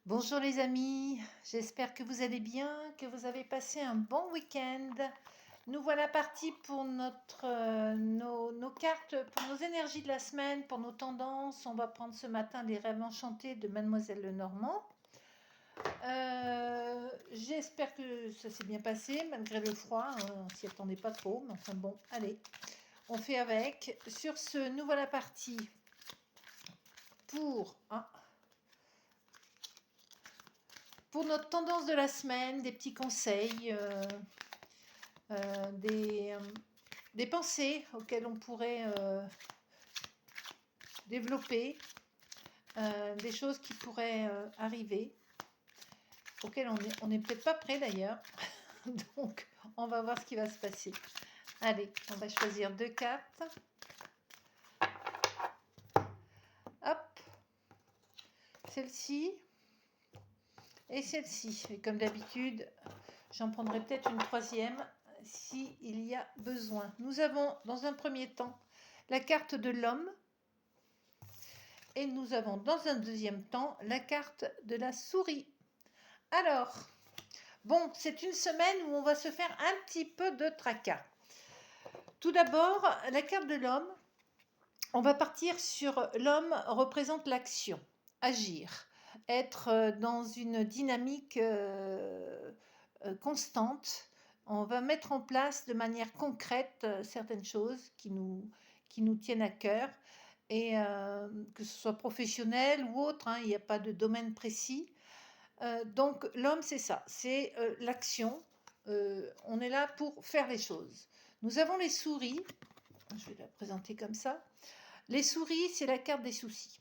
Bonjour les amis, j'espère que vous allez bien, que vous avez passé un bon week-end. Nous voilà partis pour nos cartes, pour nos énergies de la semaine, pour nos tendances. On va prendre ce matin les rêves enchantés de Mademoiselle Lenormand. J'espère que ça s'est bien passé, malgré le froid. On s'y attendait pas trop, mais enfin bon, allez, on fait avec. Sur ce, nous voilà partis pour... pour notre tendance de la semaine, des petits conseils, euh, des, euh, des pensées auxquelles on pourrait développer, des choses qui pourraient arriver, auxquelles on n'est peut-être pas prêt d'ailleurs. Donc, on va voir ce qui va se passer. Allez, on va choisir deux cartes. Hop, celle-ci et celle-ci. Et comme d'habitude, j'en prendrai peut-être une troisième s'il y a besoin. Nous avons dans un premier temps la carte de l'homme et nous avons dans un deuxième temps la carte de la souris. Alors, bon, c'est une semaine où on va se faire un petit peu de tracas. Tout d'abord, la carte de l'homme, on va partir sur l'homme représente l'action, agir, être dans une dynamique constante. On va mettre en place de manière concrète certaines choses qui nous tiennent à cœur et que ce soit professionnel ou autre, hein, il n'y a pas de domaine précis. Donc l'homme, c'est ça, c'est l'action. On est là pour faire les choses. Nous avons les souris, je vais la présenter comme ça. Les souris, c'est la carte des soucis.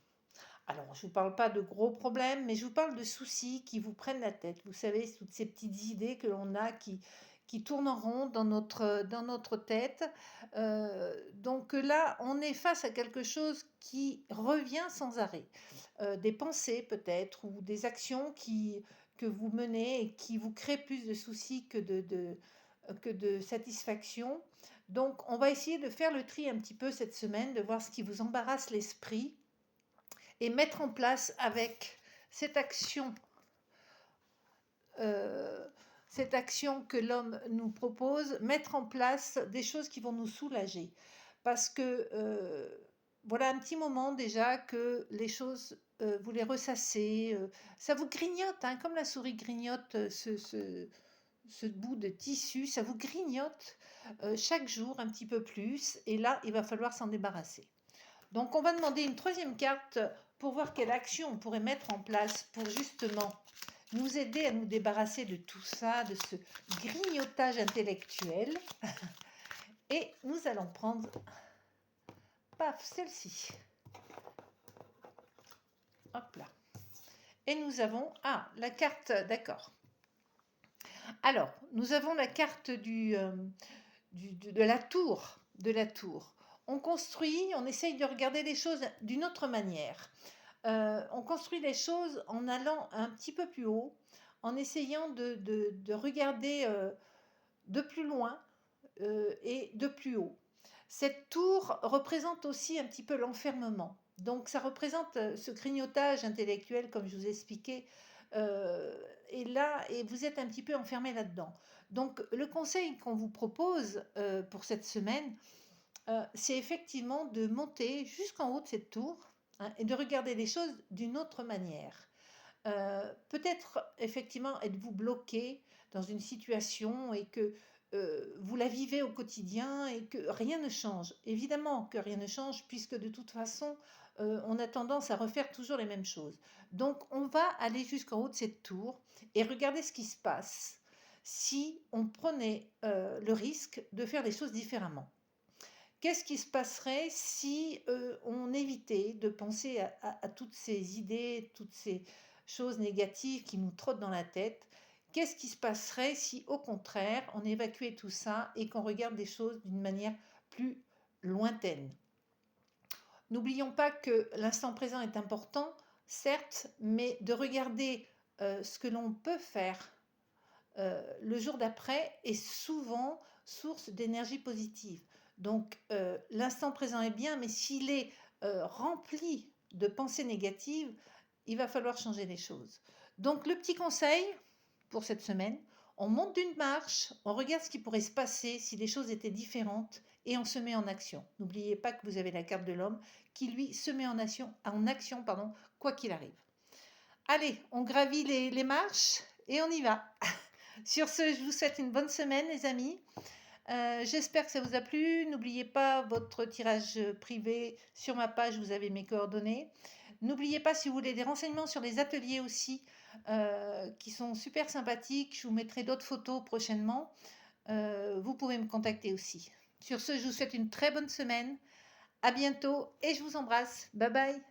Alors, je ne vous parle pas de gros problèmes, mais je vous parle de soucis qui vous prennent la tête. Vous savez, toutes ces petites idées que l'on a qui tournent en rond dans notre tête. Donc là, on est face à quelque chose qui revient sans arrêt. Des pensées peut-être, ou des actions que vous menez et qui vous créent plus de soucis que de satisfaction. Donc, on va essayer de faire le tri un petit peu cette semaine, de voir ce qui vous embarrasse l'esprit et mettre en place avec cette action, euh, cette action que l'homme nous propose, mettre en place des choses qui vont nous soulager. Parce que voilà un petit moment déjà que les choses, vous les ressassez, ça vous grignote, hein, comme la souris grignote ce bout de tissu, ça vous grignote chaque jour un petit peu plus, et là, il va falloir s'en débarrasser. Donc, on va demander une troisième carte pour voir quelle action on pourrait mettre en place pour justement nous aider à nous débarrasser de tout ça, de ce grignotage intellectuel. Et nous allons prendre, paf, celle-ci. Hop là. Et nous avons, la carte, d'accord. Alors, nous avons la carte de la tour. De la tour. On construit, on essaye de regarder les choses d'une autre manière. On construit les choses en allant un petit peu plus haut, en essayant de regarder de plus loin et de plus haut. Cette tour représente aussi un petit peu l'enfermement. Donc ça représente ce grignotage intellectuel, comme je vous ai expliqué, et là, et vous êtes un petit peu enfermé là-dedans. Donc le conseil qu'on vous propose pour cette semaine, c'est effectivement de monter jusqu'en haut de cette tour, hein, et de regarder les choses d'une autre manière. Peut-être effectivement êtes-vous bloqué dans une situation et que vous la vivez au quotidien et que rien ne change. Évidemment que rien ne change puisque de toute façon, on a tendance à refaire toujours les mêmes choses. Donc on va aller jusqu'en haut de cette tour et regarder ce qui se passe si on prenait le risque de faire les choses différemment. Qu'est-ce qui se passerait si on évitait de penser à toutes ces idées, toutes ces choses négatives qui nous trottent dans la tête? Qu'est-ce qui se passerait si, au contraire, on évacuait tout ça et qu'on regarde des choses d'une manière plus lointaine? N'oublions pas que l'instant présent est important, certes, mais de regarder ce que l'on peut faire le jour d'après est souvent source d'énergie positive. Donc l'instant présent est bien, mais s'il est rempli de pensées négatives, il va falloir changer les choses. Donc le petit conseil pour cette semaine, on monte d'une marche, on regarde ce qui pourrait se passer si les choses étaient différentes et on se met en action. N'oubliez pas que vous avez la carte de l'homme qui, lui, se met en action, quoi qu'il arrive. Allez, on gravit les marches et on y va. Sur ce, je vous souhaite une bonne semaine, les amis. J'espère que ça vous a plu. N'oubliez pas votre tirage privé sur ma page, vous avez mes coordonnées. N'oubliez pas, si vous voulez des renseignements sur les ateliers aussi, qui sont super sympathiques, je vous mettrai d'autres photos prochainement. Vous pouvez me contacter aussi. Sur ce, je vous souhaite une très bonne semaine. À bientôt et je vous embrasse. Bye bye.